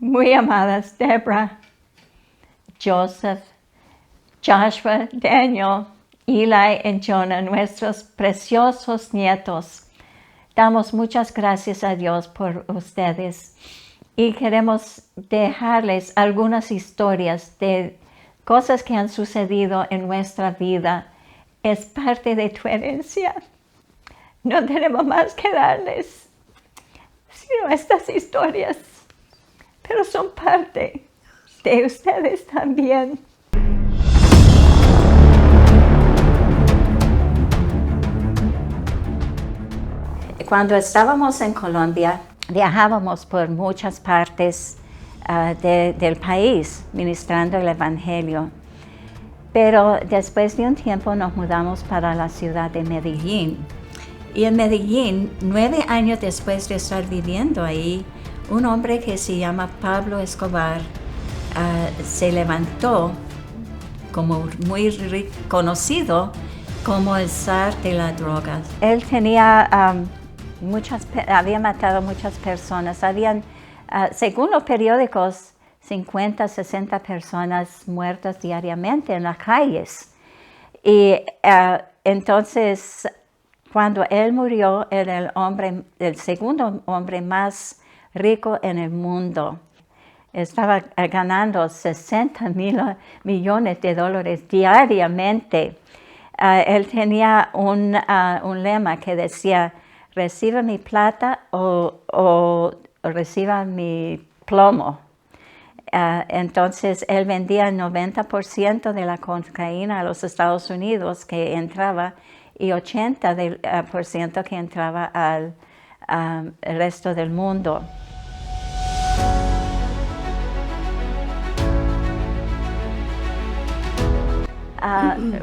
muy amadas, Deborah, Joseph, Joshua, Daniel, Eli y Jonah, nuestros preciosos nietos. Damos muchas gracias a Dios por ustedes y queremos dejarles algunas historias de cosas que han sucedido en nuestra vida. Es parte de tu herencia. No tenemos más que darles, sino estas historias, pero son parte de ustedes también. Cuando estábamos en Colombia, viajábamos por muchas partes del país ministrando el Evangelio. Pero después de un tiempo nos mudamos para la ciudad de Medellín. Y en Medellín, 9 años después de estar viviendo ahí, un hombre que se llama Pablo Escobar se levantó como muy conocido como el zar de las drogas. Él tenía había matado muchas personas. Habían, según los periódicos, 50, 60 personas muertas diariamente en las calles. Y entonces, cuando él murió, era el segundo hombre más rico en el mundo. Estaba ganando 60 millones de dólares diariamente. Él tenía un lema que decía: reciba mi plata o reciba mi plomo. Entonces, él vendía el 90% de la cocaína a los Estados Unidos que entraba y 80% que entraba al resto del mundo.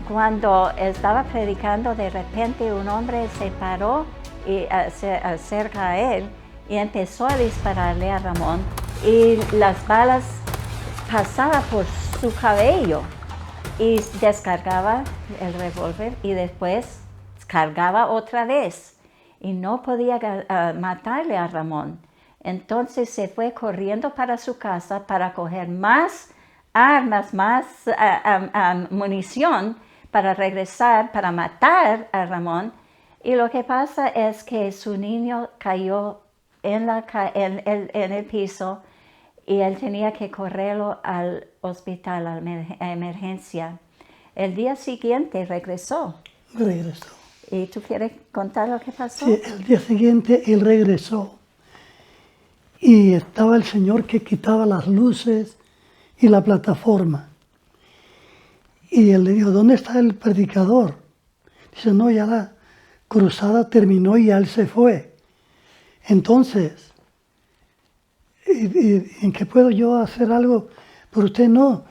Cuando estaba predicando, de repente un hombre se paró y acerca a él y empezó a dispararle a Ramón, y las balas pasaban por su cabello y descargaba el revólver y después cargaba otra vez y no podía matarle a Ramón. Entonces se fue corriendo para su casa para coger más armas, más munición para regresar, para matar a Ramón. Y lo que pasa es que su niño cayó en el piso y él tenía que correrlo al hospital, a emergencia. El día siguiente regresó. Regresó. ¿Y tú quieres contar lo que pasó? Sí, el día siguiente él regresó y estaba el señor que quitaba las luces y la plataforma. Y él le dijo: ¿dónde está el predicador? Dice: no, ya la cruzada terminó y ya él se fue. Entonces, ¿en qué puedo yo hacer algo por usted? No,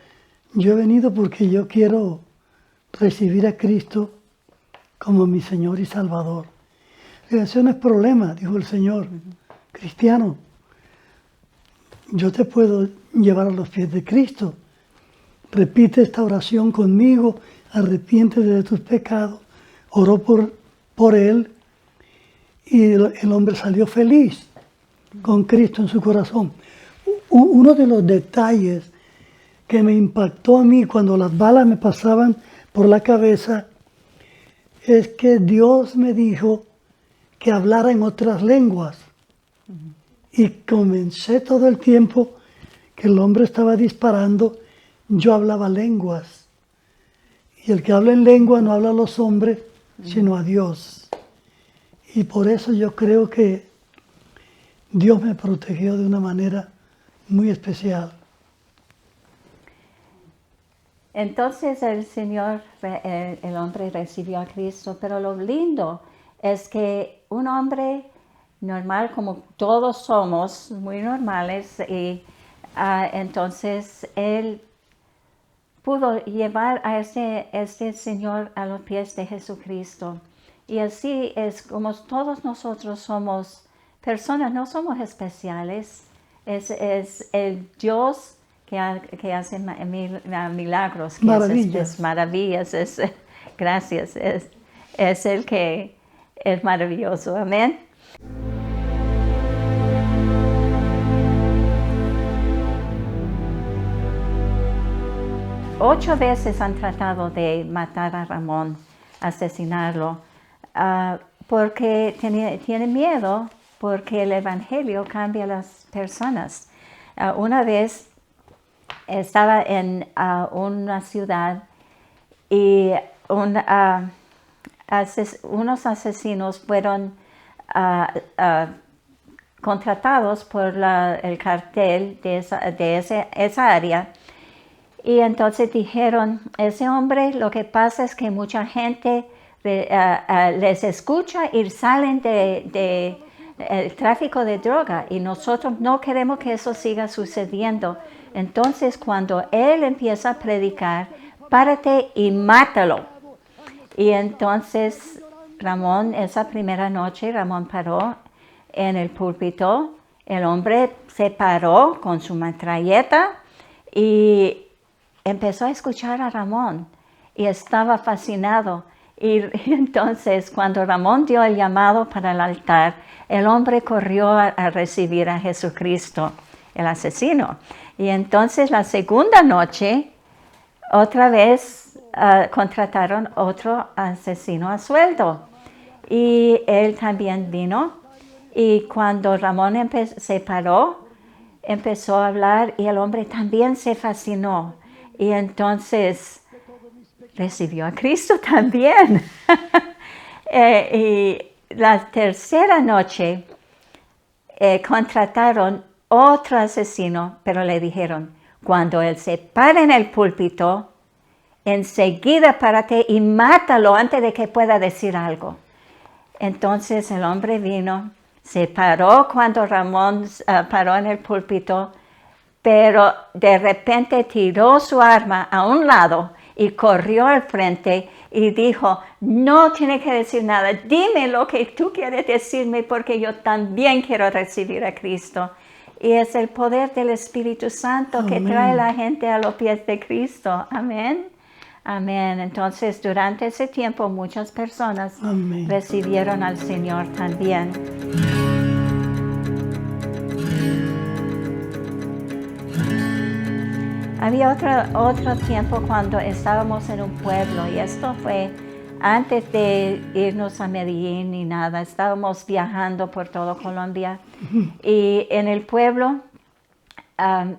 yo he venido porque yo quiero recibir a Cristo como mi Señor y Salvador. Eso no es problema, dijo el Señor. Cristiano, yo te puedo llevar a los pies de Cristo. Repite esta oración conmigo: arrepiéntete de tus pecados. Oró por él y el hombre salió feliz con Cristo en su corazón. Uno de los detalles que me impactó a mí cuando las balas me pasaban por la cabeza es que Dios me dijo que hablara en otras lenguas. Y comencé todo el tiempo que el hombre estaba disparando, yo hablaba lenguas. Y el que habla en lengua no habla a los hombres, sino a Dios. Y por eso yo creo que Dios me protegió de una manera muy especial. Entonces el hombre recibió a Cristo, pero lo lindo es que un hombre normal, como todos somos, muy normales, y entonces él pudo llevar a este Señor a los pies de Jesucristo. Y así es como todos nosotros somos personas, no somos especiales, es el Dios que hace milagros, que hace maravillas, gracias, es el que es maravilloso, amén. 8 veces han tratado de matar a Ramón, asesinarlo, porque tiene miedo, porque el Evangelio cambia a las personas. Una vez estaba en una ciudad y unos asesinos fueron contratados por el cartel de esa área. Y entonces dijeron, ese hombre, lo que pasa es que mucha gente les escucha y salen de el tráfico de droga y nosotros no queremos que eso siga sucediendo. Entonces, cuando él empieza a predicar, párate y mátalo. Y entonces Ramón, esa primera noche, Ramón paró en el púlpito. El hombre se paró con su metralleta y empezó a escuchar a Ramón y estaba fascinado. Y entonces, cuando Ramón dio el llamado para el altar, el hombre corrió a recibir a Jesucristo, el asesino. Y entonces, la segunda noche, otra vez contrataron otro asesino a sueldo. Y él también vino. Y cuando Ramón se paró, empezó a hablar y el hombre también se fascinó. Y entonces recibió a Cristo también. Y la tercera noche contrataron otro asesino, pero le dijeron, cuando él se para en el púlpito, enseguida párate y mátalo antes de que pueda decir algo. Entonces el hombre vino, se paró cuando Ramón paró en el púlpito, pero de repente tiró su arma a un lado y corrió al frente y dijo, no tiene que decir nada, dime lo que tú quieres decirme porque yo también quiero recibir a Cristo. Y es el poder del Espíritu Santo Amén. que trae a la gente a los pies de Cristo. Amén. Amén. Entonces, durante ese tiempo, muchas personas Amén. recibieron al Señor también. Había otro tiempo cuando estábamos en un pueblo, y esto fue antes de irnos a Medellín ni nada. Estábamos viajando por todo Colombia, y en el pueblo era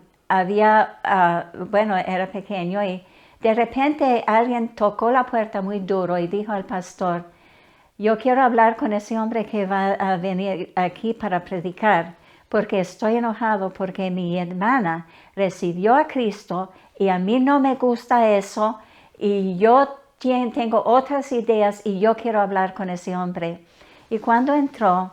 pequeño, y de repente alguien tocó la puerta muy duro y dijo al pastor, yo quiero hablar con ese hombre que va a venir aquí para predicar, porque estoy enojado porque mi hermana recibió a Cristo y a mí no me gusta eso y yo tengo otras ideas y yo quiero hablar con ese hombre. Y cuando entró,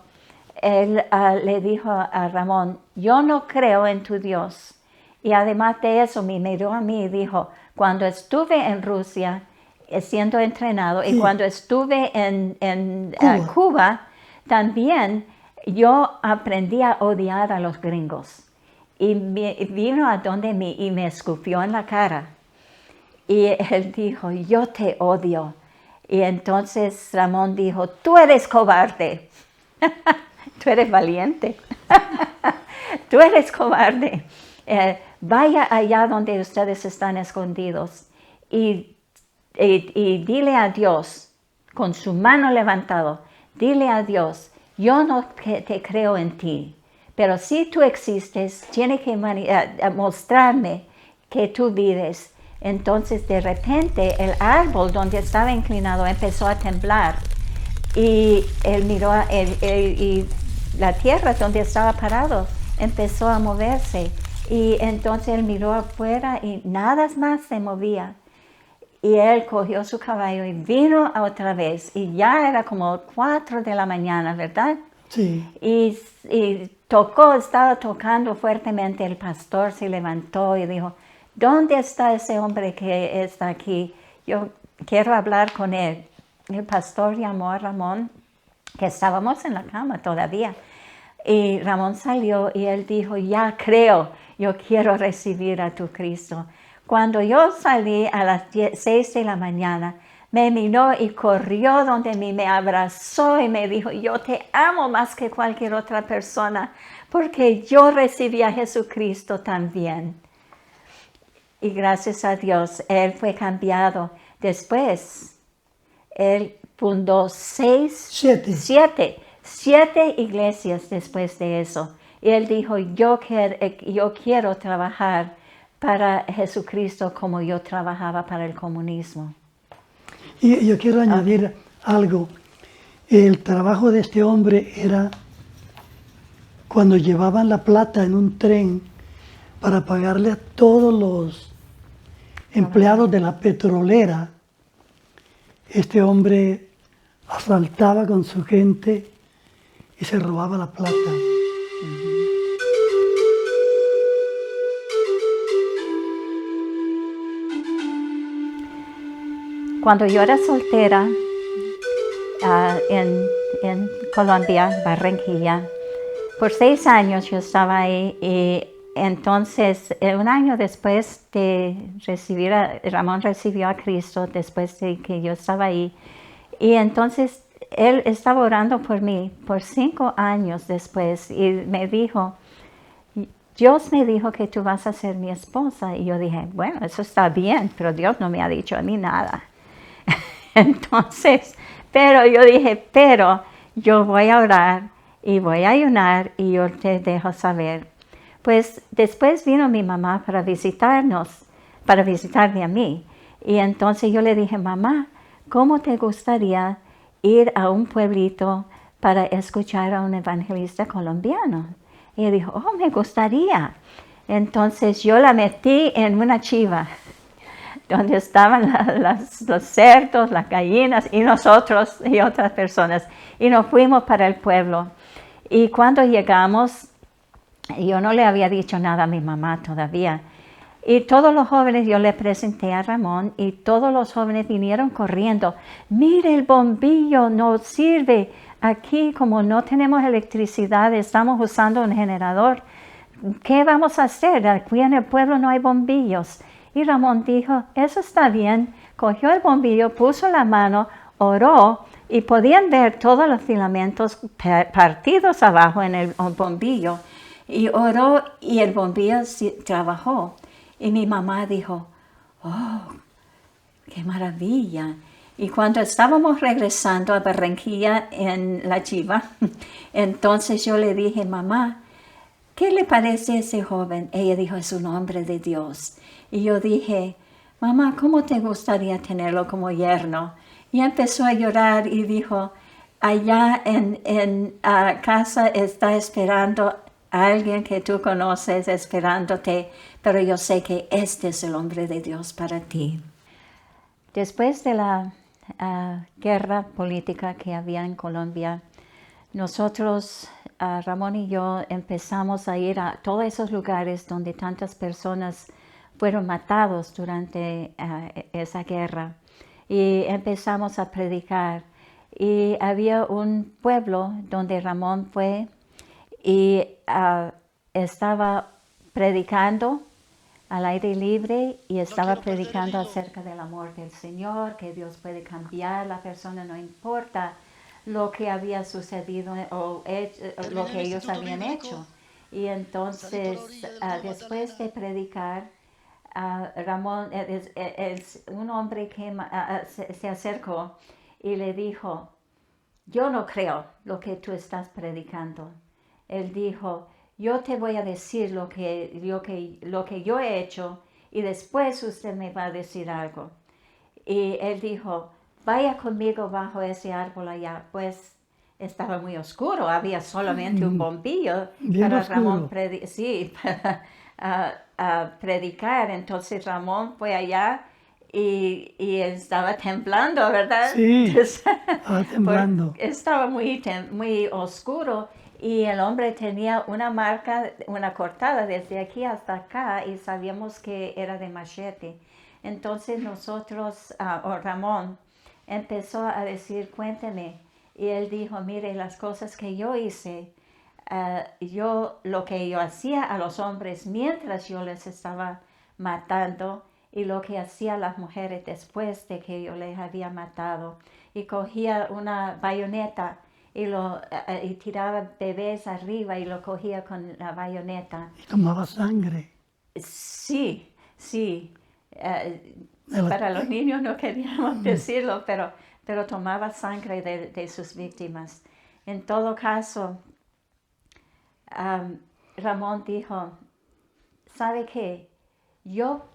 él le dijo a Ramón, yo no creo en tu Dios. Y además de eso, me miró a mí y dijo, cuando estuve en Rusia siendo entrenado y cuando estuve en Cuba, también yo aprendí a odiar a los gringos. Y vino a donde mí y me escupió en la cara. Y él dijo, yo te odio. Y entonces Ramón dijo, tú eres cobarde. Tú eres valiente. Tú eres cobarde. Vaya allá donde ustedes están escondidos y dile a Dios, con su mano levantada, dile a Dios, yo no te creo en ti, pero si tú existes, tienes que mostrarme que tú vives. Entonces de repente el árbol donde estaba inclinado empezó a temblar y él miró y la tierra donde estaba parado empezó a moverse. Y entonces él miró afuera y nada más se movía. Y él cogió su caballo y vino otra vez. Y ya era como 4 de la mañana, ¿verdad? Sí. Y estaba tocando fuertemente. El pastor se levantó y dijo, ¿dónde está ese hombre que está aquí? Yo quiero hablar con él. El pastor llamó a Ramón, que estábamos en la cama todavía. Y Ramón salió y él dijo, ya creo, yo quiero recibir a tu Cristo. Cuando yo salí a las 6 de la mañana, me miró y corrió donde mí, me abrazó y me dijo, yo te amo más que cualquier otra persona, porque yo recibí a Jesucristo también. Y gracias a Dios, él fue cambiado. Después, él fundó siete iglesias después de eso. Y él dijo, yo quiero trabajar para Jesucristo como yo trabajaba para el comunismo. Y yo quiero añadir algo. El trabajo de este hombre era cuando llevaban la plata en un tren para pagarle a todos los empleados de la petrolera. Este hombre asaltaba con su gente y se robaba la plata. Cuando yo era soltera en Colombia, Barranquilla, por 6 años yo estaba ahí y entonces un año después de Ramón recibió a Cristo después de que yo estaba ahí y entonces él estaba orando por mí por 5 años después y me dijo, Dios me dijo que tú vas a ser mi esposa y yo dije, bueno, eso está bien, pero Dios no me ha dicho a mí nada. Entonces, pero yo dije, pero yo voy a orar y voy a ayunar y yo te dejo saber. Pues después vino mi mamá para visitarme a mí. Y entonces yo le dije, mamá, ¿cómo te gustaría ir a un pueblito para escuchar a un evangelista colombiano? Y ella dijo, oh, me gustaría. Entonces yo la metí en una chiva donde estaban los cerdos, las gallinas y nosotros y otras personas. Y nos fuimos para el pueblo. Y cuando llegamos, yo no le había dicho nada a mi mamá todavía. Y todos los jóvenes, yo le presenté a Ramón y todos los jóvenes vinieron corriendo. Mire, el bombillo no sirve. Aquí, como no tenemos electricidad, estamos usando un generador. ¿Qué vamos a hacer? Aquí en el pueblo no hay bombillos. Y Ramón dijo, eso está bien. Cogió el bombillo, puso la mano, oró y podían ver todos los filamentos partidos abajo en el bombillo. Y oró y el bombillo trabajó. Y mi mamá dijo, oh, qué maravilla. Y cuando estábamos regresando a Barranquilla en la chiva, entonces yo le dije, mamá, ¿qué le parece a ese joven? Ella dijo, es un hombre de Dios. Y yo dije, mamá, ¿cómo te gustaría tenerlo como yerno? Y empezó a llorar y dijo, allá en casa está esperando a alguien que tú conoces, esperándote, pero yo sé que este es el hombre de Dios para ti. Después de la guerra política que había en Colombia, nosotros, Ramón y yo, empezamos a ir a todos esos lugares donde tantas personas fueron matados durante esa guerra. Y empezamos a predicar. Y había un pueblo donde Ramón fue y estaba predicando al aire libre y estaba predicando acerca del amor del Señor, que Dios puede cambiar la persona, no importa lo que había sucedido o lo que ellos habían hecho. Y entonces, después de predicar, Ramón es un hombre que se acercó y le dijo, yo no creo lo que tú estás predicando. Él dijo, yo te voy a decir lo que yo he hecho y después usted me va a decir algo. Y él dijo, vaya conmigo bajo ese árbol allá. Pues estaba muy oscuro, había solamente un bombillo para Ramón predicar. Entonces Ramón fue allá y estaba temblando, ¿verdad? Sí, estaba temblando. Estaba muy oscuro y el hombre tenía una marca, una cortada desde aquí hasta acá y sabíamos que era de machete. Entonces nosotros, Ramón, empezó a decir, cuénteme. Y él dijo, mire, las cosas que yo hice, lo que yo hacía a los hombres mientras yo les estaba matando y lo que hacía a las mujeres después de que yo les había matado. Y cogía una bayoneta y tiraba bebés arriba y lo cogía con la bayoneta. Y tomaba sangre. Sí, Sí, para los niños no queríamos decirlo, pero tomaba sangre de sus víctimas. En todo caso, Ramón dijo, ¿sabe qué? Yo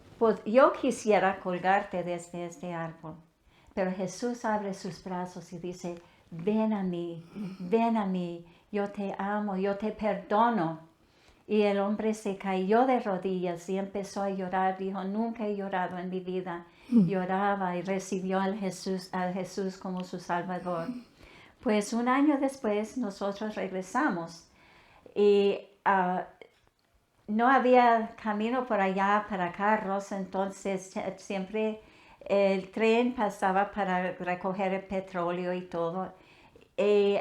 quisiera colgarte desde este árbol, pero Jesús abre sus brazos y dice, ven a mí, yo te amo, yo te perdono. Y el hombre se cayó de rodillas y empezó a llorar. Dijo, nunca he llorado en mi vida. Lloraba y recibió a Jesús como su Salvador. Pues un año después nosotros regresamos y no había camino por allá para carros, entonces siempre el tren pasaba para recoger el petróleo y todo.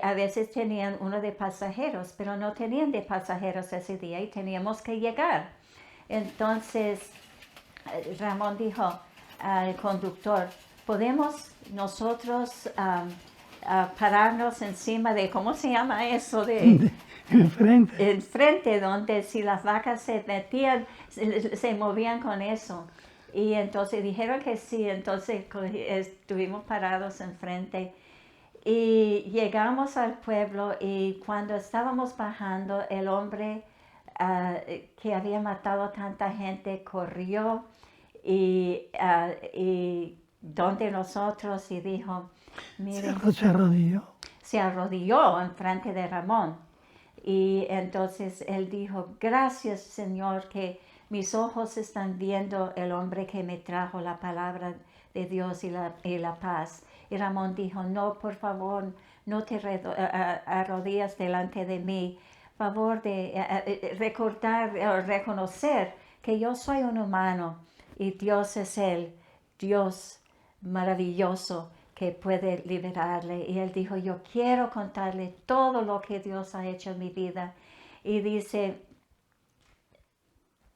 A veces tenían uno de pasajeros, pero no tenían de pasajeros ese día y teníamos que llegar. Entonces Ramón dijo al conductor, ¿podemos nosotros pararnos encima de, ¿cómo se llama eso? Enfrente, donde si las vacas se metían, se movían con eso. Y entonces dijeron que sí, entonces estuvimos parados enfrente. Y llegamos al pueblo y cuando estábamos bajando, el hombre que había matado a tanta gente corrió y donde nosotros y dijo, mire, se arrodilló enfrente de Ramón. Y entonces él dijo, gracias Señor que mis ojos están viendo el hombre que me trajo la palabra de Dios y la paz. Y Ramón dijo, no, por favor, no te arrodillas delante de mí. Favor de reconocer que yo soy un humano y Dios es el Dios maravilloso que puede liberarle. Y él dijo, yo quiero contarle todo lo que Dios ha hecho en mi vida. Y dice,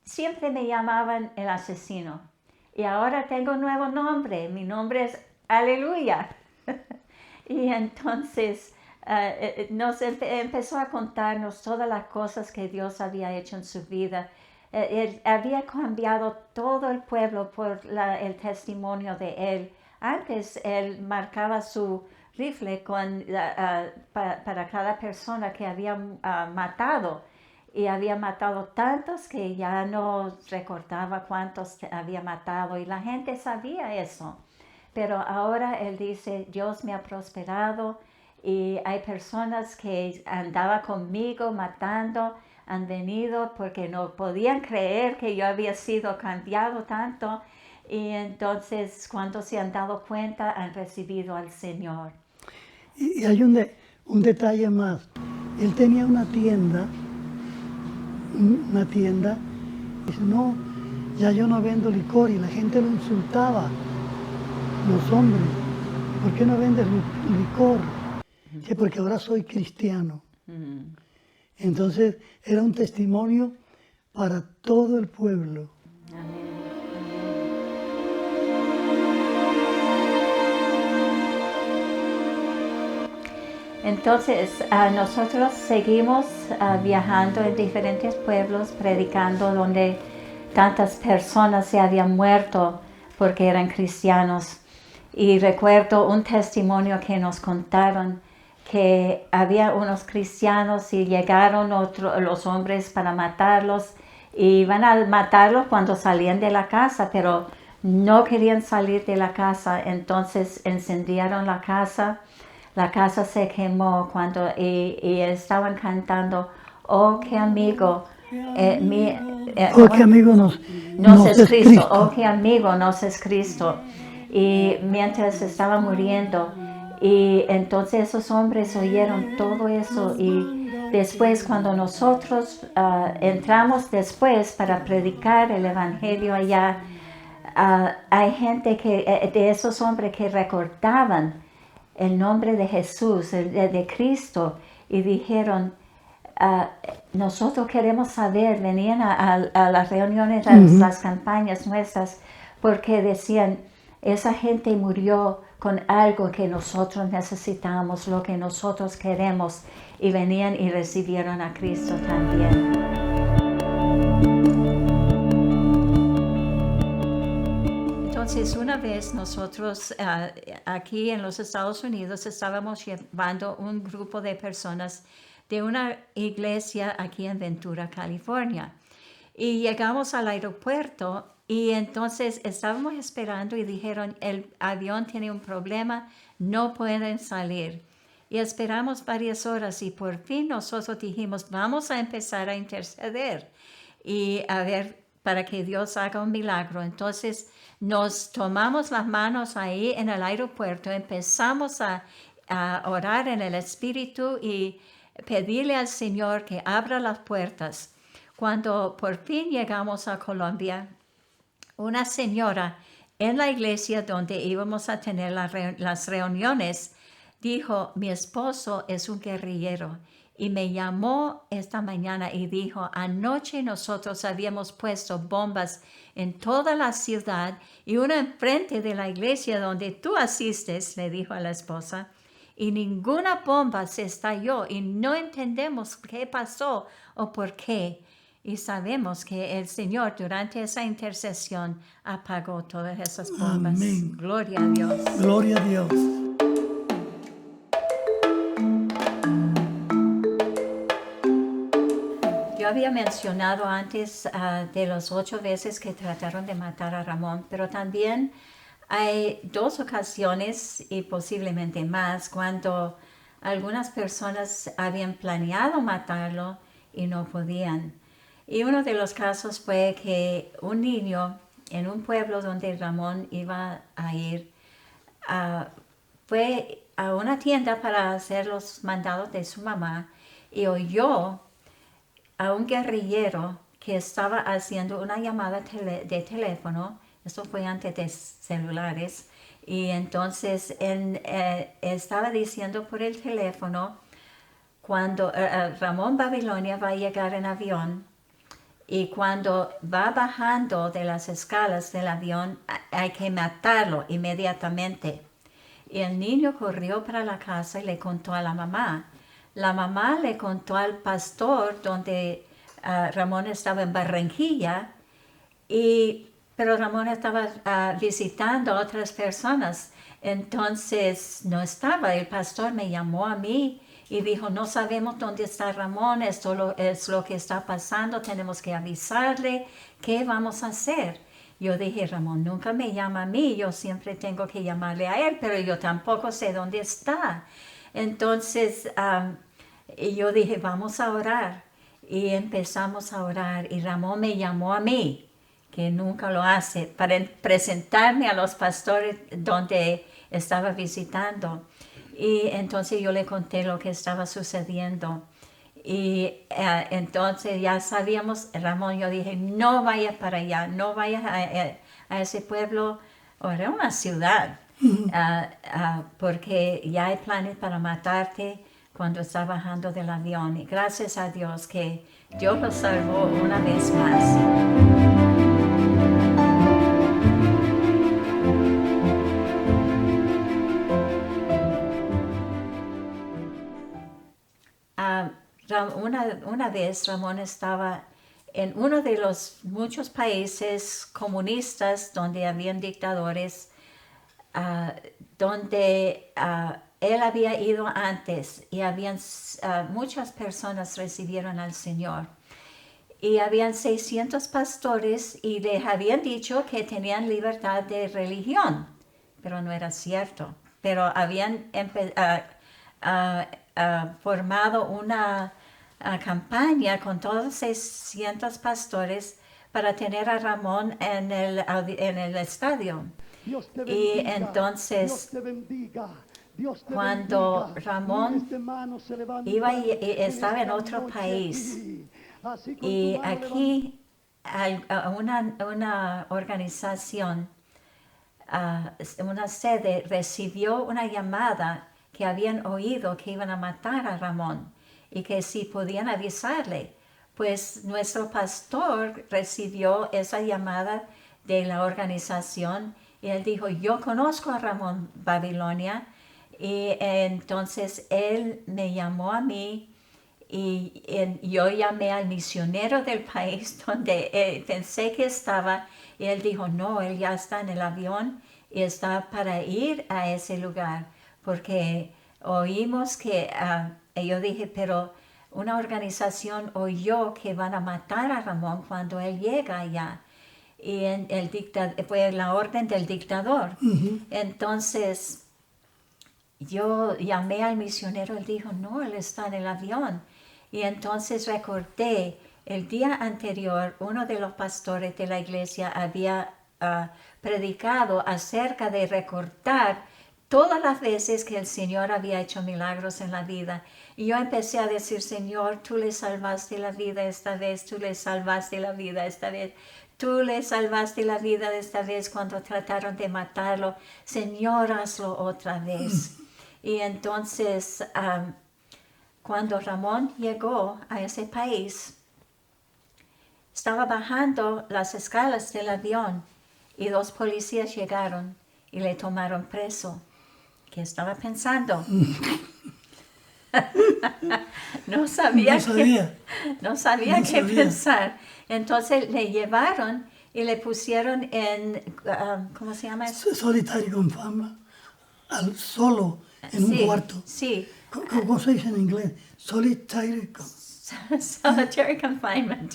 siempre me llamaban el asesino. Y ahora tengo un nuevo nombre. Mi nombre es Aleluya. Y entonces nos empezó a contarnos todas las cosas que Dios había hecho en su vida. Él había cambiado todo el pueblo por el testimonio de él. Antes él marcaba su rifle para cada persona que había matado. Y había matado tantos que ya no recordaba cuántos había matado. Y la gente sabía eso. Pero ahora él dice, Dios me ha prosperado y hay personas que andaban conmigo matando, han venido porque no podían creer que yo había sido cambiado tanto y entonces cuando se han dado cuenta han recibido al Señor. Y hay un detalle más. Él tenía una tienda, y dice, no, ya yo no vendo licor y la gente lo insultaba. Los hombres, ¿por qué no vendes licor? Sí, porque ahora soy cristiano. Entonces era un testimonio para todo el pueblo. Entonces nosotros seguimos viajando en diferentes pueblos, predicando donde tantas personas se habían muerto porque eran cristianos. Y recuerdo un testimonio que nos contaron que había unos cristianos y llegaron los hombres para matarlos y iban a matarlos cuando salían de la casa, pero no querían salir de la casa, entonces encendieron la casa se quemó y estaban cantando, oh qué amigo, oh qué amigo nos es Cristo, oh qué amigo nos es Cristo. Y mientras estaba muriendo, y entonces esos hombres oyeron todo eso y después cuando nosotros entramos después para predicar el evangelio allá, hay gente de esos hombres que recordaban el nombre de Jesús, de Cristo, y dijeron, nosotros queremos saber, venían a las reuniones, a las campañas nuestras, porque decían, esa gente murió con algo que nosotros necesitamos, lo que nosotros queremos, y venían y recibieron a Cristo también. entonces una vez nosotros aquí en los Estados Unidos estábamos llevando un grupo de personas de una iglesia aquí en Ventura, California. Y llegamos al aeropuerto y entonces estábamos esperando y dijeron, el avión tiene un problema, no pueden salir. Y esperamos varias horas y por fin nosotros dijimos, vamos a empezar a interceder y a ver para que Dios haga un milagro. Entonces nos tomamos las manos ahí en el aeropuerto, empezamos a orar en el Espíritu y pedirle al Señor que abra las puertas. Cuando por fin llegamos a Colombia, una señora en la iglesia donde íbamos a tener las reuniones dijo, mi esposo es un guerrillero y me llamó esta mañana y dijo, anoche nosotros habíamos puesto bombas en toda la ciudad y una enfrente de la iglesia donde tú asistes, le dijo a la esposa, y ninguna bomba se estalló y no entendemos qué pasó o por qué. Y sabemos que el Señor durante esa intercesión apagó todas esas bombas. Amén. Gloria a Dios. Gloria a Dios. Yo había mencionado antes de las 8 veces que trataron de matar a Ramón, pero también hay 2 ocasiones y posiblemente más cuando algunas personas habían planeado matarlo y no podían. Y uno de los casos fue que un niño en un pueblo donde Ramón iba a ir, fue a una tienda para hacer los mandados de su mamá y oyó a un guerrillero que estaba haciendo una llamada de teléfono. Esto fue antes de celulares. Y entonces él estaba diciendo por el teléfono, cuando Ramón Babilonia va a llegar en avión, y cuando va bajando de las escalas del avión, hay que matarlo inmediatamente. Y el niño corrió para la casa y le contó a la mamá. La mamá le contó al pastor donde Ramón estaba en Barranquilla, pero Ramón estaba visitando a otras personas. Entonces no estaba. El pastor me llamó a mí y dijo, no sabemos dónde está Ramón, esto es lo que está pasando, tenemos que avisarle, ¿qué vamos a hacer? Yo dije, Ramón nunca me llama a mí, yo siempre tengo que llamarle a él, pero yo tampoco sé dónde está. Entonces yo dije, vamos a orar. Y empezamos a orar y Ramón me llamó a mí, que nunca lo hace, para presentarme a los pastores donde estaba visitando. Y entonces yo le conté lo que estaba sucediendo. Y entonces ya sabíamos, Ramón, yo dije, no vayas para allá, no vayas a ese pueblo, o era una ciudad, porque ya hay planes para matarte cuando está bajando del avión. Y gracias a Dios que Dios lo salvó una vez más. Una vez Ramón estaba en uno de los muchos países comunistas donde habían dictadores, donde él había ido antes y muchas personas recibieron al Señor. Y habían 600 pastores y les habían dicho que tenían libertad de religión, pero no era cierto. Pero habían formado una campaña con todos 600 pastores para tener a Ramón en el estadio. Y entonces, cuando Ramón estaba en otro país, y aquí una organización, una sede, recibió una llamada que habían oído que iban a matar a Ramón y que si podían avisarle. Pues nuestro pastor recibió esa llamada de la organización y él dijo, yo conozco a Ramón Babilonia. Y entonces él me llamó a mí yo llamé al misionero del país donde pensé que estaba y él dijo, no, él ya está en el avión y está para ir a ese lugar, porque oímos que, y yo dije, pero una organización oyó que van a matar a Ramón cuando él llega allá. Y fue la orden del dictador. Entonces, yo llamé al misionero, él dijo, no, él está en el avión. Y entonces recordé, el día anterior, uno de los pastores de la iglesia había predicado acerca de recordar todas las veces que el Señor había hecho milagros en la vida. Y yo empecé a decir, Señor, tú le salvaste la vida esta vez, tú le salvaste la vida esta vez. Tú le salvaste la vida esta vez cuando trataron de matarlo. Señor, hazlo otra vez. Y entonces, cuando Ramón llegó a ese país, estaba bajando las escalas del avión y 2 policías llegaron y le tomaron preso. ¿Qué estaba pensando? No sabía qué pensar. Entonces le llevaron y le pusieron en, ¿cómo se llama eso? Solitary confinement, solo en un cuarto. Sí. ¿Cómo se dice en inglés? Solitary confinement.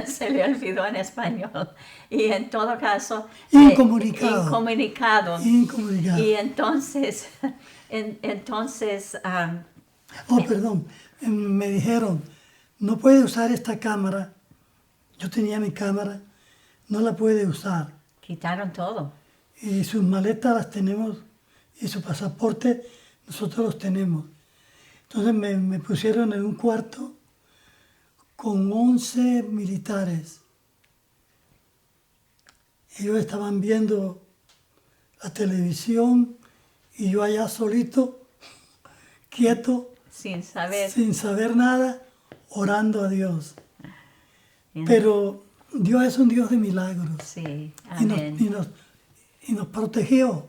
Se le olvidó en español. Y en todo caso... Incomunicado. Y entonces... perdón. Me dijeron, no puede usar esta cámara. Yo tenía mi cámara. No la puede usar. Quitaron todo. Y sus maletas las tenemos. Y su pasaporte nosotros los tenemos. Entonces me pusieron en un cuarto con 11 militares. Ellos estaban viendo la televisión y yo allá solito, quieto, sin saber nada, orando a Dios. Pero Dios es un Dios de milagros. Sí, amén. Y nos protegió.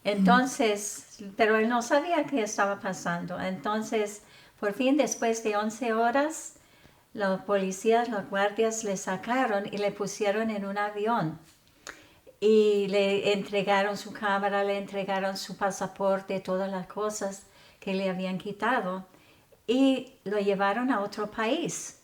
Entonces, pero él no sabía qué estaba pasando. Entonces, por fin, después de 11 horas, los policías, los guardias le sacaron y le pusieron en un avión. Y le entregaron su cámara, le entregaron su pasaporte, todas las cosas que le habían quitado. Y lo llevaron a otro país.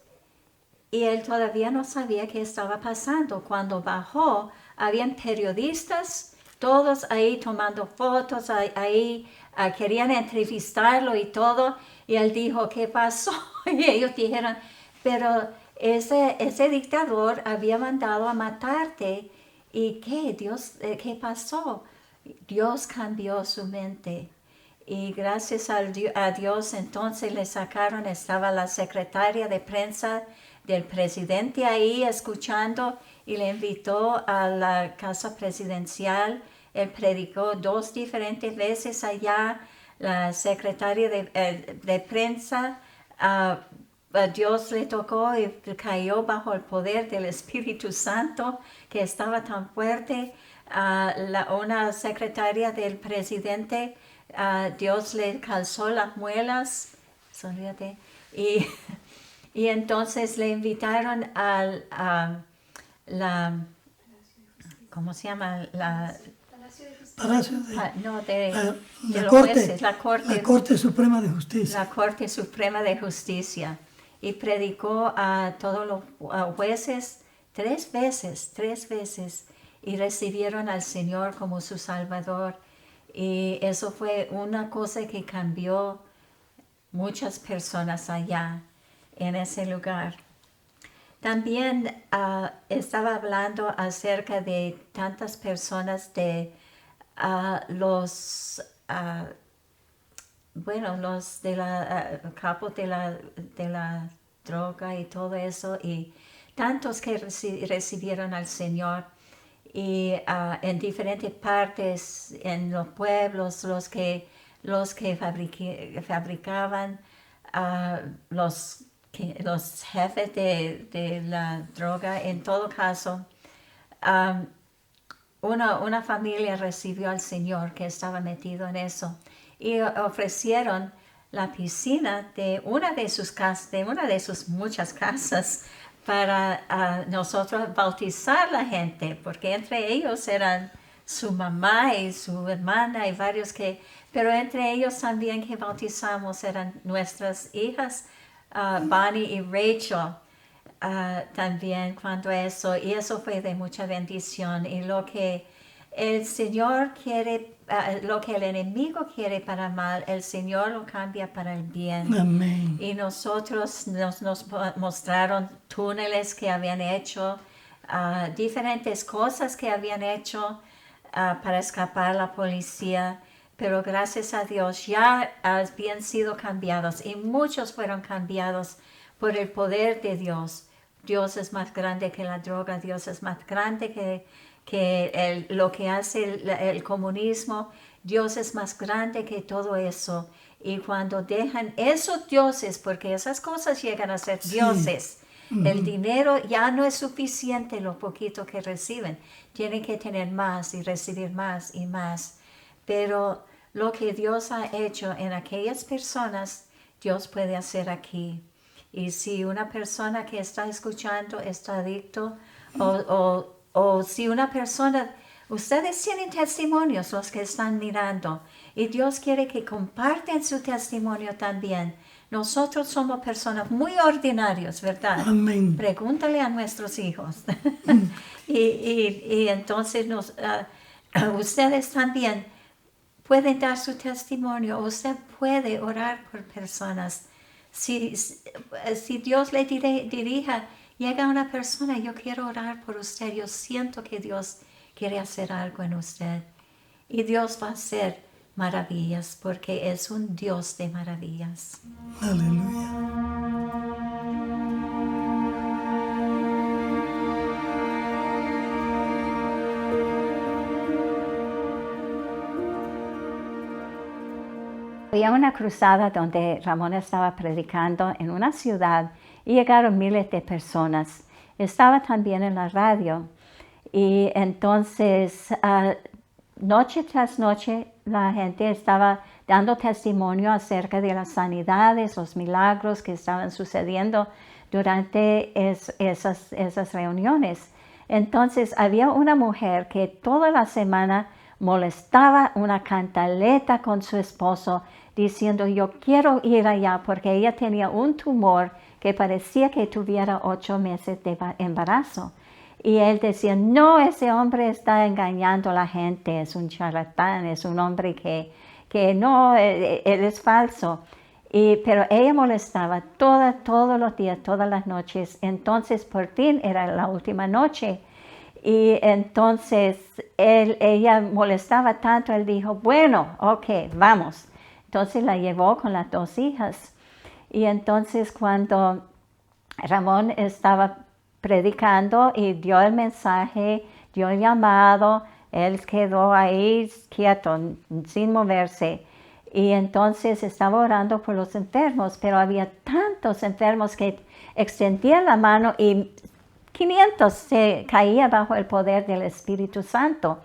Y él todavía no sabía qué estaba pasando. Cuando bajó, habían periodistas, todos ahí tomando fotos, ahí querían entrevistarlo y todo. Y él dijo, ¿qué pasó? Y ellos dijeron, pero ese dictador había mandado a matarte. ¿Y qué? ¿Qué pasó? Dios cambió su mente. Y gracias a Dios entonces le sacaron, estaba la secretaria de prensa del presidente ahí escuchando y le invitó a la casa presidencial. Él predicó 2 diferentes veces allá. La secretaria de prensa, Dios le tocó y cayó bajo el poder del Espíritu Santo que estaba tan fuerte. Una secretaria del presidente, Dios le calzó las muelas, sonríete, y entonces le invitaron a ¿cómo se llama? La Corte Suprema de Justicia. La Corte Suprema de Justicia. Y predicó a todos los jueces 3 veces, y recibieron al Señor como su Salvador. Y eso fue una cosa que cambió muchas personas allá en ese lugar. También estaba hablando acerca de tantas personas de los de la capos de la droga y todo eso, y tantos que recibieron al Señor, y en diferentes partes, en los pueblos, los que fabricaban, los jefes de la droga. En todo caso, una familia recibió al Señor que estaba metido en eso, y ofrecieron la piscina de una de sus casas, de una de sus muchas casas, para nosotros bautizar la gente, porque entre ellos eran su mamá y su hermana y varios pero entre ellos también que bautizamos eran nuestras hijas, Bonnie y Rachel. También y eso fue de mucha bendición, y lo que el Señor quiere, lo que el enemigo quiere para mal, el Señor lo cambia para el bien. Amén. Y nosotros nos mostraron túneles que habían hecho, diferentes cosas que habían hecho para escapar a la policía, pero gracias a Dios ya habían sido cambiados, y muchos fueron cambiados por el poder de Dios. Dios es más grande que la droga, Dios es más grande que lo que hace el comunismo. Dios es más grande que todo eso. Y cuando dejan esos dioses, porque esas cosas llegan a ser dioses, el dinero ya no es suficiente lo poquito que reciben. Tienen que tener más y recibir más y más. Pero lo que Dios ha hecho en aquellas personas, Dios puede hacer aquí. Y si una persona que está escuchando está adicto, o si una persona, ustedes tienen testimonios, los que están mirando, y Dios quiere que compartan su testimonio también. Nosotros somos personas muy ordinarias, ¿verdad? Amén. Pregúntale a nuestros hijos. y entonces ustedes también pueden dar su testimonio. Usted puede orar por personas. Si Dios le dirija, llega una persona, yo quiero orar por usted, yo siento que Dios quiere hacer algo en usted. Y Dios va a hacer maravillas, porque es un Dios de maravillas. Aleluya. Había una cruzada donde Ramón estaba predicando en una ciudad y llegaron miles de personas. Estaba también en la radio, y entonces noche tras noche la gente estaba dando testimonio acerca de las sanidades, los milagros que estaban sucediendo durante esas reuniones. Entonces había una mujer que toda la semana molestaba una cantaleta con su esposo, diciendo yo quiero ir allá, porque ella tenía un tumor que parecía que tuviera 8 meses de embarazo. Y él decía, no, ese hombre está engañando a la gente, es un charlatán, es un hombre que no, él es falso. Pero ella molestaba todos los días, todas las noches. Entonces por fin era la última noche. Y entonces ella molestaba tanto, él dijo, bueno, ok, vamos. Entonces la llevó con las 2 hijas. Y entonces cuando Ramón estaba predicando y dio el mensaje, dio el llamado, él quedó ahí quieto, sin moverse. Y entonces estaba orando por los enfermos, pero había tantos enfermos que extendían la mano y 500 se caía bajo el poder del Espíritu Santo.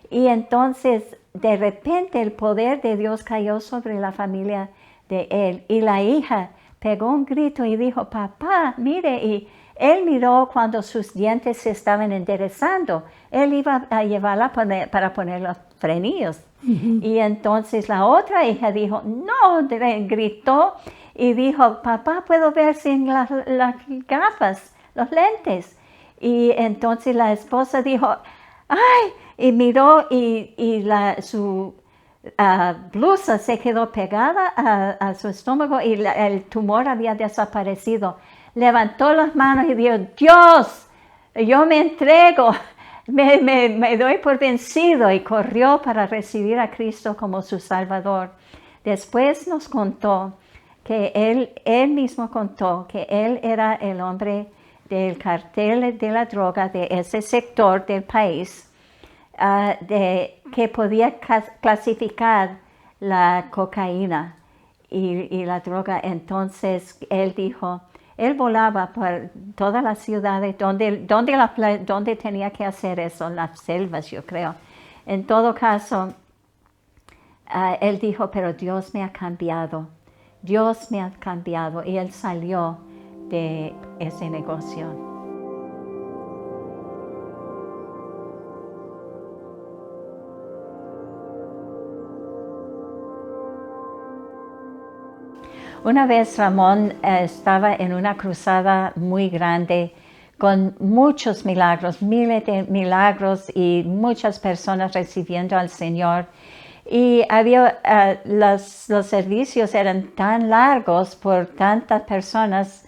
Y entonces de repente el poder de Dios cayó sobre la familia de él, y la hija pegó un grito y dijo, papá, mire, y él miró cuando sus dientes se estaban enderezando. Él iba a llevarla para poner los frenillos. Y entonces la otra hija dijo, no, gritó y dijo, papá, puedo ver sin las gafas, los lentes. Y entonces la esposa dijo, ay, y miró y su blusa se quedó pegada a su estómago, y el tumor había desaparecido. Levantó las manos y dijo, Dios, yo me entrego, me doy por vencido, y corrió para recibir a Cristo como su Salvador. Después nos contó que él mismo contó que él era el hombre del cartel de la droga de ese sector del país, que podía clasificar la cocaína y la droga. Entonces él dijo, él volaba por todas las ciudades donde tenía que hacer eso, en las selvas, yo creo. En todo caso, él dijo, pero Dios me ha cambiado. Dios me ha cambiado y él salió de ese negocio. Una vez Ramón estaba en una cruzada muy grande con muchos milagros, miles de milagros y muchas personas recibiendo al Señor. Y había, los servicios eran tan largos por tantas personas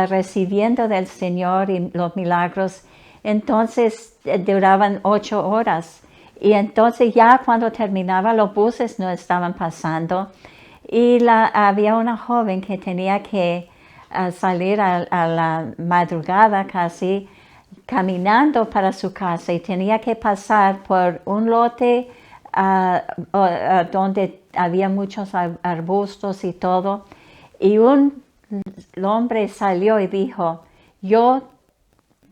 recibiendo del Señor y los milagros. Entonces duraban 8 horas. Y entonces ya cuando terminaba los buses no estaban pasando. Y había una joven que tenía que salir a la madrugada casi caminando para su casa y tenía que pasar por un lote donde había muchos arbustos y todo. Y un hombre salió y dijo, yo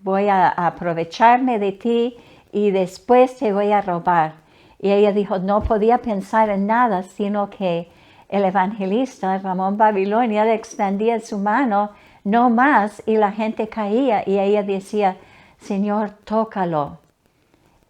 voy a aprovecharme de ti y después te voy a robar. Y ella dijo, no podía pensar en nada, sino que el evangelista Ramón Babilonia le extendía su mano, no más, y la gente caía. Y ella decía, Señor, tócalo.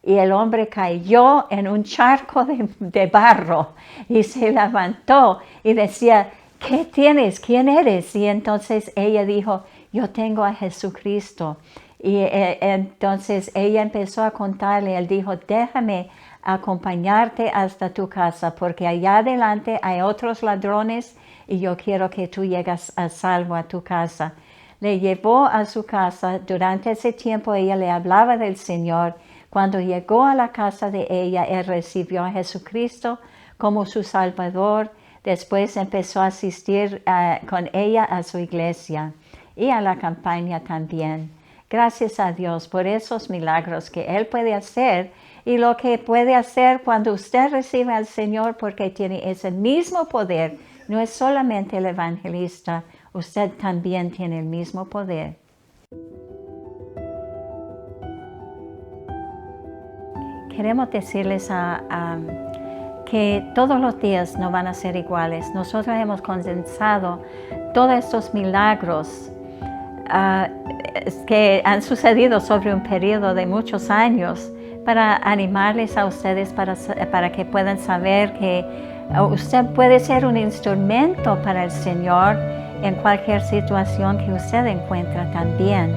Y el hombre cayó en un charco de barro y se levantó y decía, ¿qué tienes? ¿Quién eres? Y entonces ella dijo, yo tengo a Jesucristo. Y entonces ella empezó a contarle, él dijo, déjame acompañarte hasta tu casa, porque allá adelante hay otros ladrones y yo quiero que tú llegues a salvo a tu casa. Le llevó a su casa. Durante ese tiempo ella le hablaba del Señor. Cuando llegó a la casa de ella, él recibió a Jesucristo como su Salvador. Después empezó a asistir con ella a su iglesia y a la campaña también. Gracias a Dios por esos milagros que Él puede hacer y lo que puede hacer cuando usted recibe al Señor, porque tiene ese mismo poder. No es solamente el evangelista, usted también tiene el mismo poder. Queremos decirles que todos los días no van a ser iguales. Nosotros hemos condensado todos estos milagros que han sucedido sobre un periodo de muchos años para animarles a ustedes para que puedan saber que usted puede ser un instrumento para el Señor en cualquier situación que usted encuentra también.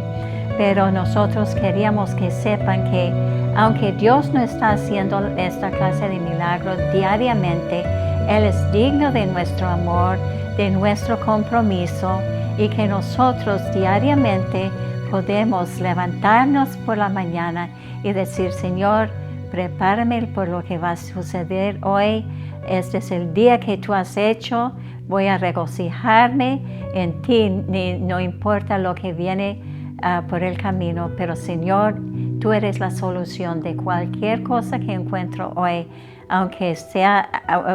Pero nosotros queríamos que sepan que aunque Dios no está haciendo esta clase de milagros diariamente, Él es digno de nuestro amor, de nuestro compromiso, y que nosotros diariamente podemos levantarnos por la mañana y decir, Señor, prepárame por lo que va a suceder hoy. Este es el día que tú has hecho. Voy a regocijarme en ti, no importa lo que viene por el camino, pero Señor, tú eres la solución de cualquier cosa que encuentro hoy, aunque sea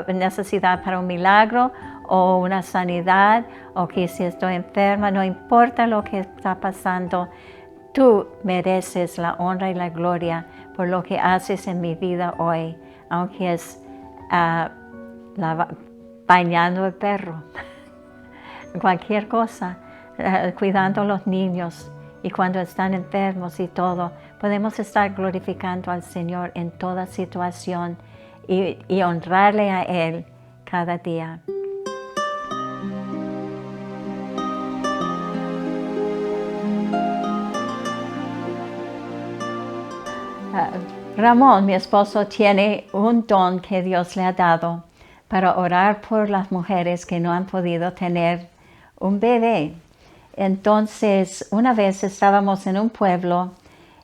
necesidad para un milagro o una sanidad, o que si estoy enferma, no importa lo que está pasando, tú mereces la honra y la gloria por lo que haces en mi vida hoy, aunque es bañando el perro, cualquier cosa, cuidando a los niños y cuando están enfermos y todo, podemos estar glorificando al Señor en toda situación y honrarle a Él cada día. Ramón, mi esposo, tiene un don que Dios le ha dado para orar por las mujeres que no han podido tener un bebé. Entonces, una vez estábamos en un pueblo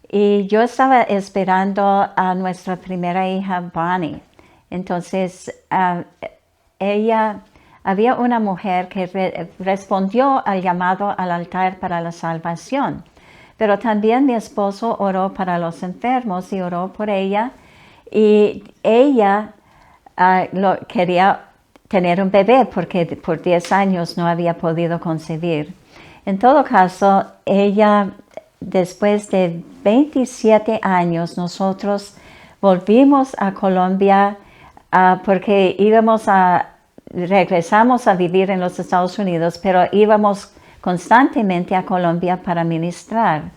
y yo estaba esperando a nuestra primera hija, Bonnie. Entonces, había una mujer que respondió al llamado al altar para la salvación. Pero también mi esposo oró para los enfermos y oró por ella. Y ella quería tener un bebé porque por 10 años no había podido concebir. En todo caso, ella, después de 27 años, nosotros volvimos a Colombia porque íbamos a regresamos a vivir en los Estados Unidos, pero íbamos constantemente a Colombia para ministrar.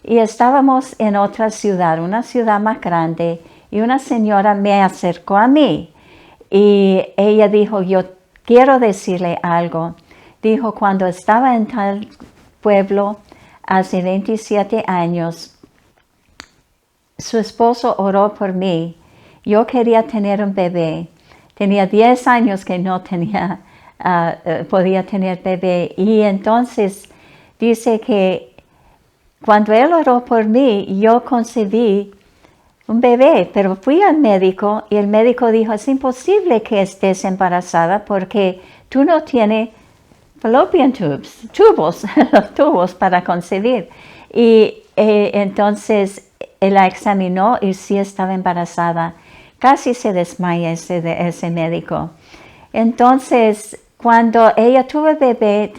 Y estábamos en otra ciudad, una ciudad más grande, y una señora me acercó a mí y ella dijo, yo quiero decirle algo. Dijo, cuando estaba en tal pueblo hace 27 años, su esposo oró por mí. Yo quería tener un bebé. Tenía 10 años que no podía tener bebé. Y entonces dice que cuando él oró por mí, yo concebí un bebé, pero fui al médico y el médico dijo, es imposible que estés embarazada porque tú no tienes fallopian tubos para concebir. Y entonces él la examinó y sí estaba embarazada. Casi se desmaya ese médico. Entonces, cuando ella tuvo el bebé,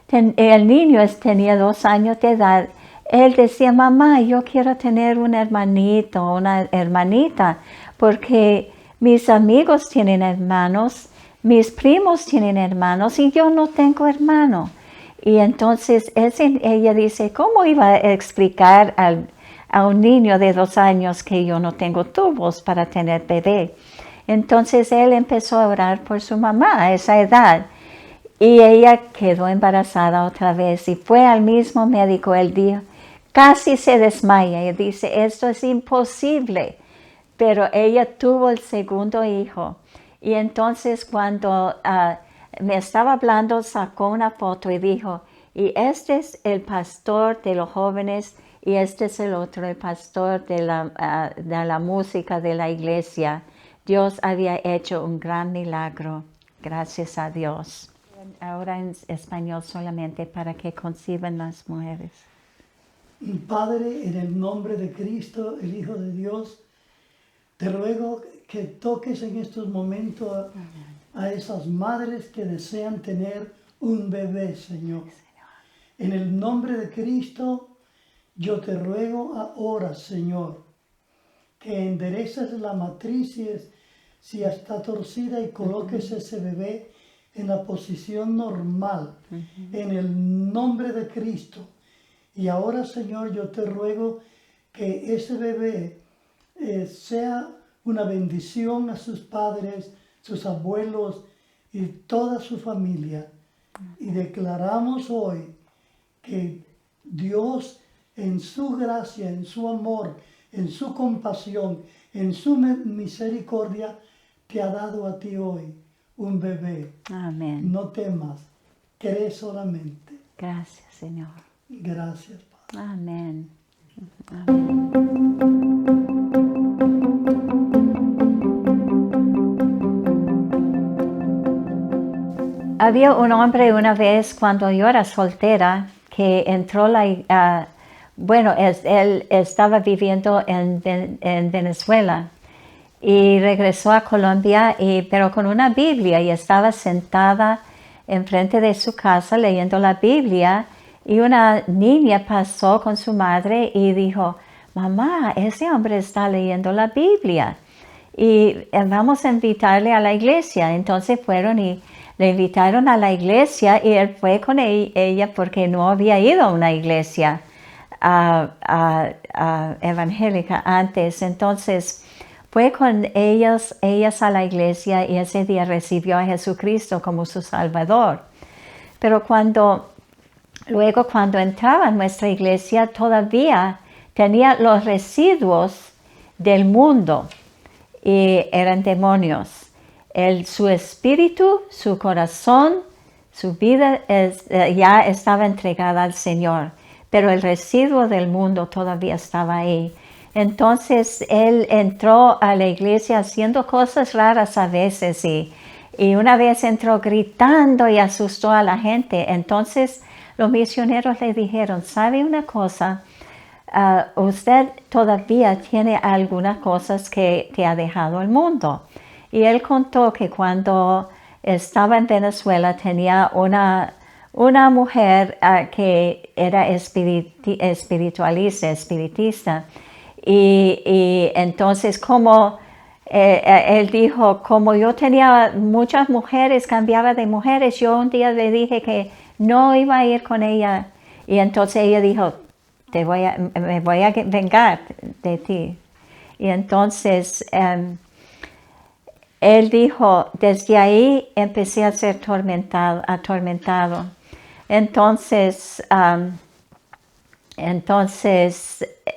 el niño tenía 2 años de edad. Él decía, mamá, yo quiero tener un hermanito o una hermanita, porque mis amigos tienen hermanos, mis primos tienen hermanos y yo no tengo hermano. Y entonces ella dice, ¿cómo iba a explicar a un niño de 2 años que yo no tengo tubos para tener bebé? Entonces él empezó a orar por su mamá a esa edad. Y ella quedó embarazada otra vez y fue al mismo médico el día. Casi se desmaya y dice, esto es imposible. Pero ella tuvo el segundo hijo. Y entonces cuando me estaba hablando, sacó una foto y dijo, y este es el pastor de los jóvenes y este es el otro, el pastor de la música de la iglesia. Dios había hecho un gran milagro. Gracias a Dios. Ahora en español solamente para que conciban las mujeres. Padre, en el nombre de Cristo, el Hijo de Dios, te ruego que toques en estos momentos a esas madres que desean tener un bebé, Señor. En el nombre de Cristo, yo te ruego ahora, Señor, que endereces la matriz si está torcida y coloques ese bebé en la posición normal, en el nombre de Cristo. Y ahora, Señor, yo te ruego que ese bebé sea una bendición a sus padres, sus abuelos y toda su familia. Y declaramos hoy que Dios, en su gracia, en su amor, en su compasión, en su misericordia, te ha dado a ti hoy un bebé. Amén. No temas, cree solamente. Gracias, Señor. Gracias, Padre. Amén. Amén. Había un hombre una vez cuando yo era soltera que entró él estaba viviendo en Venezuela y regresó a Colombia, pero con una Biblia, y estaba sentada enfrente de su casa leyendo la Biblia. Y una niña pasó con su madre y dijo, mamá, ese hombre está leyendo la Biblia y vamos a invitarle a la iglesia. Entonces fueron y le invitaron a la iglesia y él fue con ella porque no había ido a una iglesia evangélica antes. Entonces fue con ellas a la iglesia y ese día recibió a Jesucristo como su Salvador. Pero luego cuando entraba en nuestra iglesia todavía tenía los residuos del mundo y eran demonios. Su espíritu, su corazón, su vida ya estaba entregada al Señor, pero el residuo del mundo todavía estaba ahí. Entonces él entró a la iglesia haciendo cosas raras a veces y una vez entró gritando y asustó a la gente. Entonces los misioneros le dijeron, ¿sabe una cosa? Usted todavía tiene algunas cosas que te ha dejado el mundo. Y él contó que cuando estaba en Venezuela tenía una mujer que era espiritista. Y entonces como él dijo, como yo tenía muchas mujeres, cambiaba de mujeres, yo un día le dije que no iba a ir con ella. Y entonces ella dijo, me voy a vengar de ti. Y entonces él dijo, desde ahí empecé a ser atormentado. Entonces,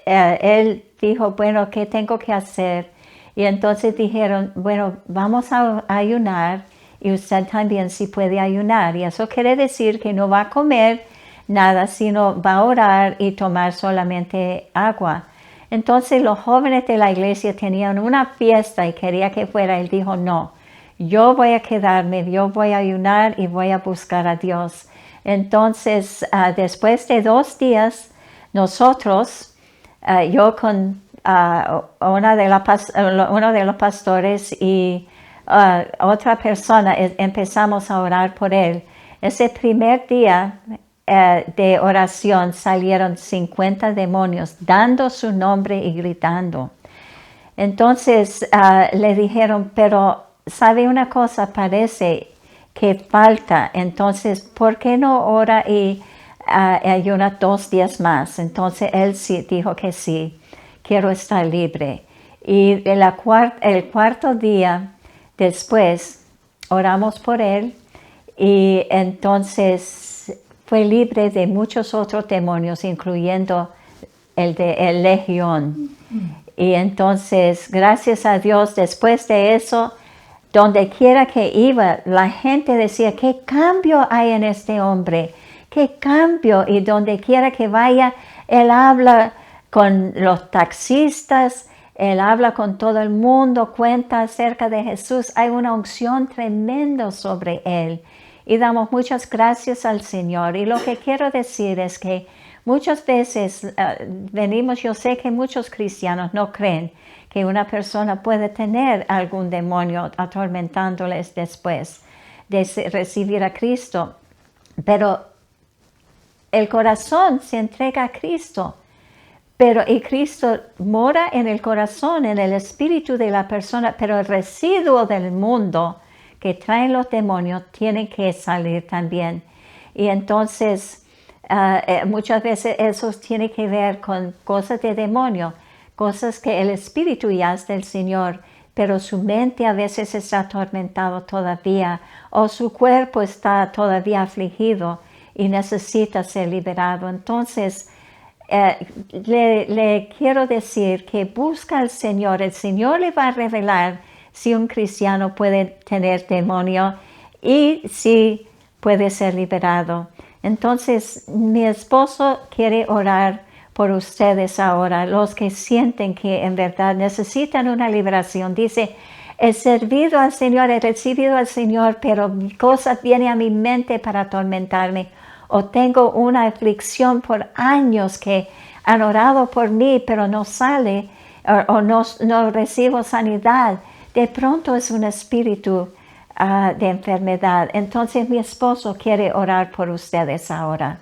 él dijo, bueno, ¿qué tengo que hacer? Y entonces dijeron, bueno, vamos a ayunar y usted también sí puede ayunar. Y eso quiere decir que no va a comer nada, sino va a orar y tomar solamente agua. Entonces los jóvenes de la iglesia tenían una fiesta y quería que fuera. Él dijo, no, yo voy a quedarme, yo voy a ayunar y voy a buscar a Dios. Entonces, después de 2 días, nosotros, yo con uno de los pastores y otra persona, empezamos a orar por él. Ese primer día de oración salieron 50 demonios dando su nombre y gritando. Entonces le dijeron, pero ¿sabe una cosa? Parece que falta. Entonces, ¿por qué no ora y ayuna 2 días más? Entonces él sí dijo que sí, quiero estar libre. Y el cuarto día después oramos por él y entonces fue libre de muchos otros demonios, incluyendo el legión. Y entonces, gracias a Dios, después de eso, donde quiera que iba, la gente decía, ¿qué cambio hay en este hombre? ¿Qué cambio? Y donde quiera que vaya, él habla con los taxistas, él habla con todo el mundo, cuenta acerca de Jesús. Hay una unción tremenda sobre él. Y damos muchas gracias al Señor. Y lo que quiero decir es que muchas veces venimos, yo sé que muchos cristianos no creen que una persona puede tener algún demonio atormentándoles después de recibir a Cristo. Pero el corazón se entrega a Cristo. Y Cristo mora en el corazón, en el espíritu de la persona, pero el residuo del mundo que traen los demonios tiene que salir también. Y entonces muchas veces eso tiene que ver con cosas de demonio, cosas que el espíritu ya es del Señor, pero su mente a veces está atormentado todavía o su cuerpo está todavía afligido y necesita ser liberado. Entonces le quiero decir que busca al Señor. El Señor le va a revelar si un cristiano puede tener demonio y si puede ser liberado. Entonces, mi esposo quiere orar por ustedes ahora, los que sienten que en verdad necesitan una liberación. Dice, he servido al Señor, he recibido al Señor, pero cosas vienen a mi mente para atormentarme. O tengo una aflicción por años que han orado por mí, pero no sale, o no recibo sanidad. De pronto es un espíritu de enfermedad. Entonces mi esposo quiere orar por ustedes ahora.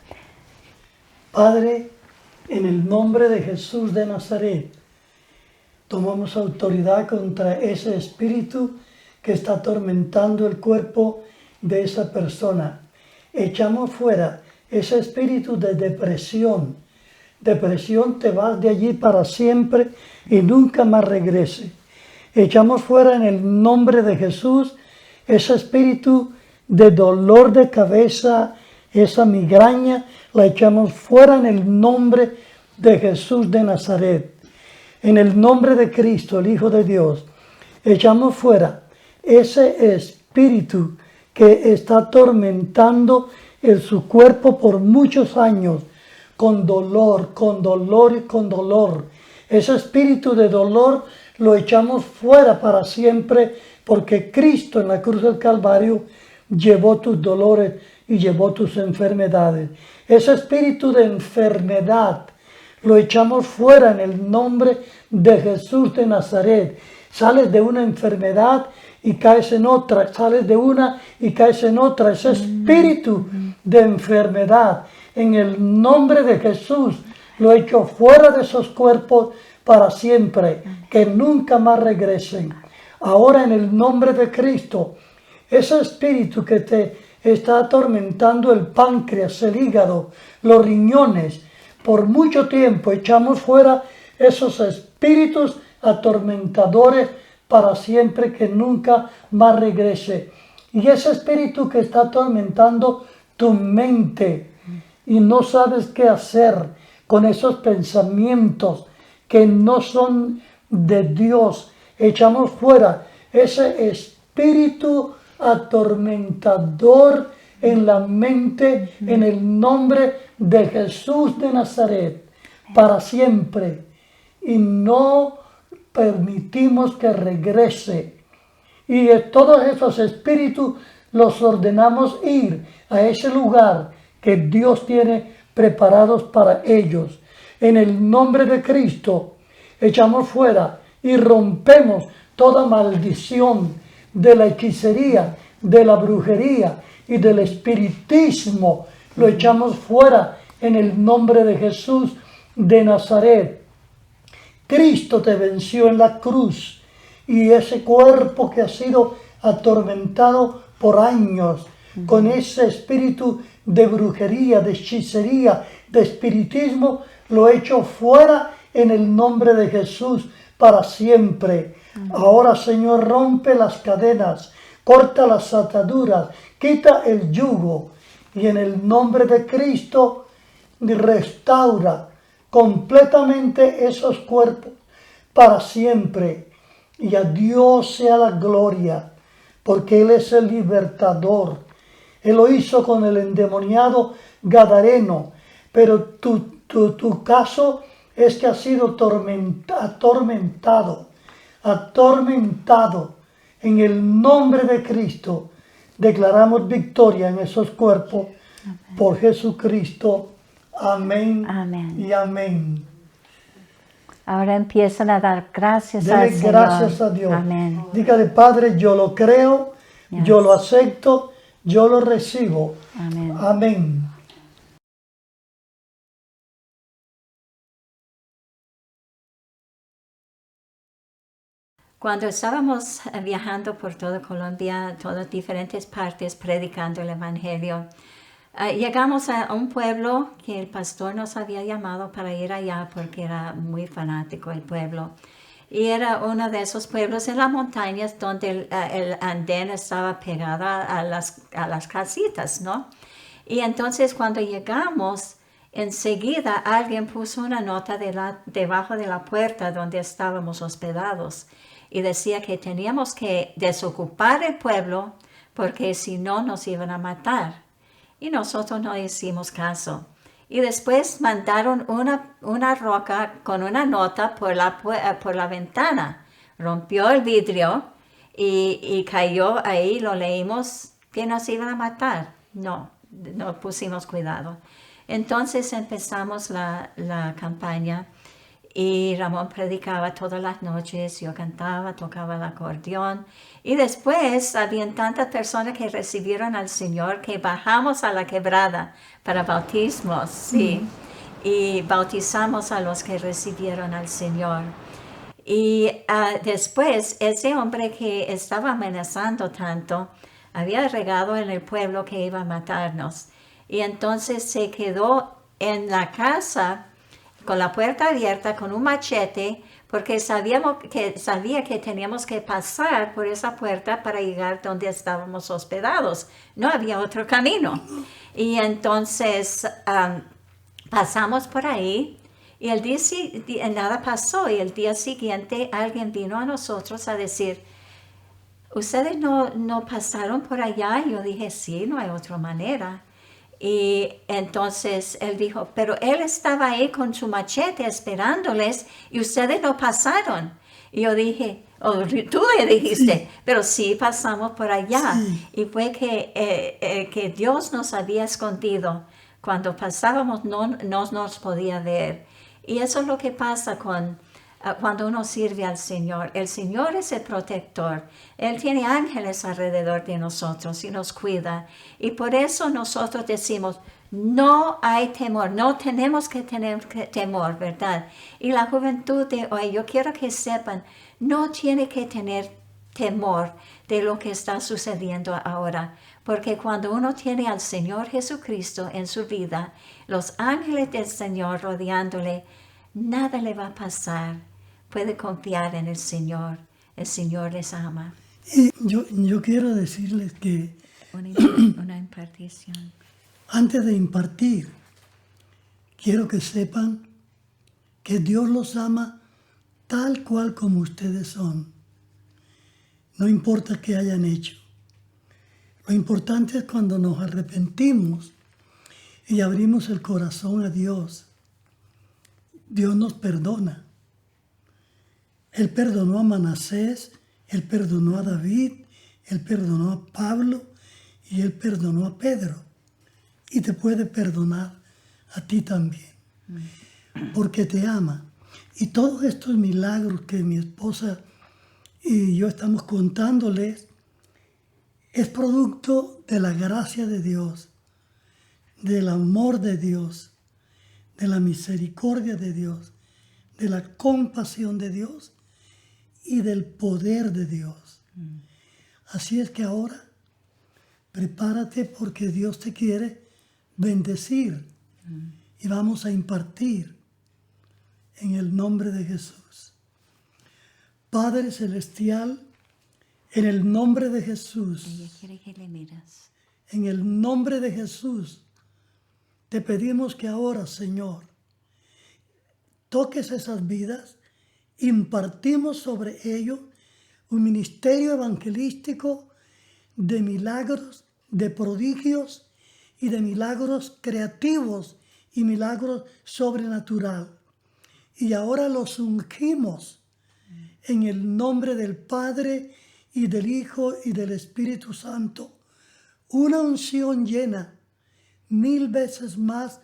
Padre, en el nombre de Jesús de Nazaret, tomamos autoridad contra ese espíritu que está atormentando el cuerpo de esa persona. Echamos fuera ese espíritu de depresión. Depresión, te vas de allí para siempre y nunca más regrese. Echamos fuera en el nombre de Jesús ese espíritu de dolor de cabeza, esa migraña, la echamos fuera en el nombre de Jesús de Nazaret. En el nombre de Cristo, el Hijo de Dios, echamos fuera ese espíritu que está atormentando en su cuerpo por muchos años, con dolor y con dolor. Ese espíritu de dolor lo echamos fuera para siempre, porque Cristo en la cruz del Calvario llevó tus dolores y llevó tus enfermedades. Ese espíritu de enfermedad lo echamos fuera en el nombre de Jesús de Nazaret. Sales de una enfermedad y caes en otra, sales de una y caes en otra. Ese espíritu de enfermedad, en el nombre de Jesús, lo echo fuera de esos cuerpos para siempre, que nunca más regresen. Ahora en el nombre de Cristo, ese espíritu que te está atormentando el páncreas, el hígado, los riñones, por mucho tiempo echamos fuera esos espíritus atormentadores para siempre, que nunca más regrese. Y ese espíritu que está atormentando tu mente y no sabes qué hacer con esos pensamientos que no son de Dios, echamos fuera ese espíritu atormentador en la mente, en el nombre de Jesús de Nazaret, para siempre. Y no permitimos que regrese. Y todos esos espíritus los ordenamos ir a ese lugar que Dios tiene preparados para ellos. En el nombre de Cristo, echamos fuera y rompemos toda maldición de la hechicería, de la brujería y del espiritismo. Lo echamos fuera en el nombre de Jesús de Nazaret. Cristo te venció en la cruz, y ese cuerpo que ha sido atormentado por años con ese espíritu de brujería, de hechicería, de espiritismo, lo echo fuera en el nombre de Jesús para siempre. Ahora, Señor, rompe las cadenas, corta las ataduras, quita el yugo, y en el nombre de Cristo restaura completamente esos cuerpos para siempre. Y a Dios sea la gloria, porque Él es el libertador. Él lo hizo con el endemoniado gadareno, pero tu caso es que ha sido atormentado. En el nombre de Cristo declaramos victoria en esos cuerpos. Amén. Por Jesucristo. Amén. Amén. Y amén. Ahora empiezan a dar gracias Dele al Señor. Gracias a Dios. Amén. Dígale, Padre, yo lo creo, Yes. yo lo acepto, yo lo recibo. Amén. Amén. Cuando estábamos viajando por toda Colombia, todas diferentes partes, predicando el Evangelio, llegamos a un pueblo que el pastor nos había llamado para ir allá porque era muy fanático el pueblo. Y era uno de esos pueblos en las montañas donde el andén estaba pegado a las casitas, ¿no? Y entonces cuando llegamos, enseguida alguien puso una nota debajo de la puerta donde estábamos hospedados. Y decía que teníamos que desocupar el pueblo porque si no nos iban a matar. Y nosotros no hicimos caso. Y después mandaron una roca con una nota por la ventana. Rompió el vidrio y cayó ahí. Lo leímos que nos iban a matar. No pusimos cuidado. Entonces empezamos la campaña. Y Ramón predicaba todas las noches, yo cantaba, tocaba el acordeón. Y después habían tantas personas que recibieron al Señor que bajamos a la quebrada para bautismos, sí. Y bautizamos a los que recibieron al Señor. Y después ese hombre que estaba amenazando tanto había regado en el pueblo que iba a matarnos. Y entonces se quedó en la casa con la puerta abierta, con un machete, porque sabía que teníamos que pasar por esa puerta para llegar donde estábamos hospedados. No había otro camino. Y entonces pasamos por ahí y nada pasó. Y el día siguiente alguien vino a nosotros a decir, ¿ustedes no pasaron por allá? Y yo dije, sí, no hay otra manera. Y entonces él dijo, pero él estaba ahí con su machete esperándoles y ustedes no pasaron. Y yo dije, tú le dijiste, sí. Pero sí pasamos por allá. Sí. Y fue que Dios nos había escondido. Cuando pasábamos no nos podía ver. Y eso es lo que pasa cuando uno sirve al Señor. El Señor es el protector. Él tiene ángeles alrededor de nosotros y nos cuida. Y por eso nosotros decimos, no hay temor, no tenemos que tener temor, ¿verdad? Y la juventud de hoy, yo quiero que sepan, no tiene que tener temor de lo que está sucediendo ahora, porque cuando uno tiene al Señor Jesucristo en su vida, los ángeles del Señor rodeándole, nada le va a pasar. Puede confiar en el Señor les ama. Y yo quiero decirles que Una impartición. antes de impartir, quiero que sepan que Dios los ama tal cual como ustedes son. No importa qué hayan hecho. Lo importante es cuando nos arrepentimos y abrimos el corazón a Dios. Dios nos perdona. Él perdonó a Manasés, Él perdonó a David, Él perdonó a Pablo y Él perdonó a Pedro. Y te puede perdonar a ti también, porque te ama. Y todos estos milagros que mi esposa y yo estamos contándoles es producto de la gracia de Dios, del amor de Dios, de la misericordia de Dios, de la compasión de Dios y del poder de Dios. Así es que ahora prepárate porque Dios te quiere bendecir y vamos a impartir en el nombre de Jesús. Padre Celestial, en el nombre de Jesús, Ella quiere que le miras. en el nombre de Jesús, te pedimos que ahora, Señor, toques esas vidas, impartimos sobre ellos un ministerio evangelístico de milagros, de prodigios y de milagros creativos y milagros sobrenatural. Y ahora los ungimos en el nombre del Padre y del Hijo y del Espíritu Santo. Una unción llena 1000 veces más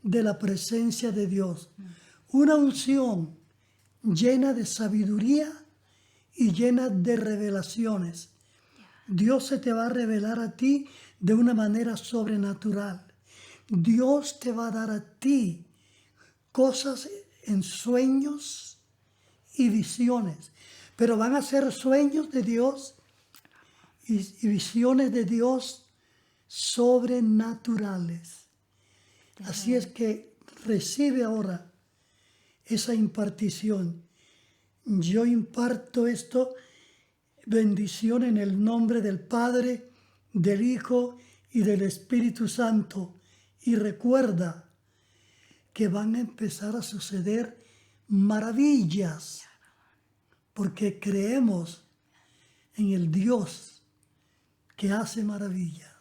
de la presencia de Dios. Una unción llena de sabiduría y llena de revelaciones. Dios se te va a revelar a ti de una manera sobrenatural. Dios te va a dar a ti cosas en sueños y visiones, pero van a ser sueños de Dios y visiones de Dios sobrenaturales. Así es que recibe ahora esa impartición. Yo imparto esto, bendición en el nombre del Padre, del Hijo y del Espíritu Santo. Y recuerda que van a empezar a suceder maravillas, porque creemos en el Dios que hace maravillas.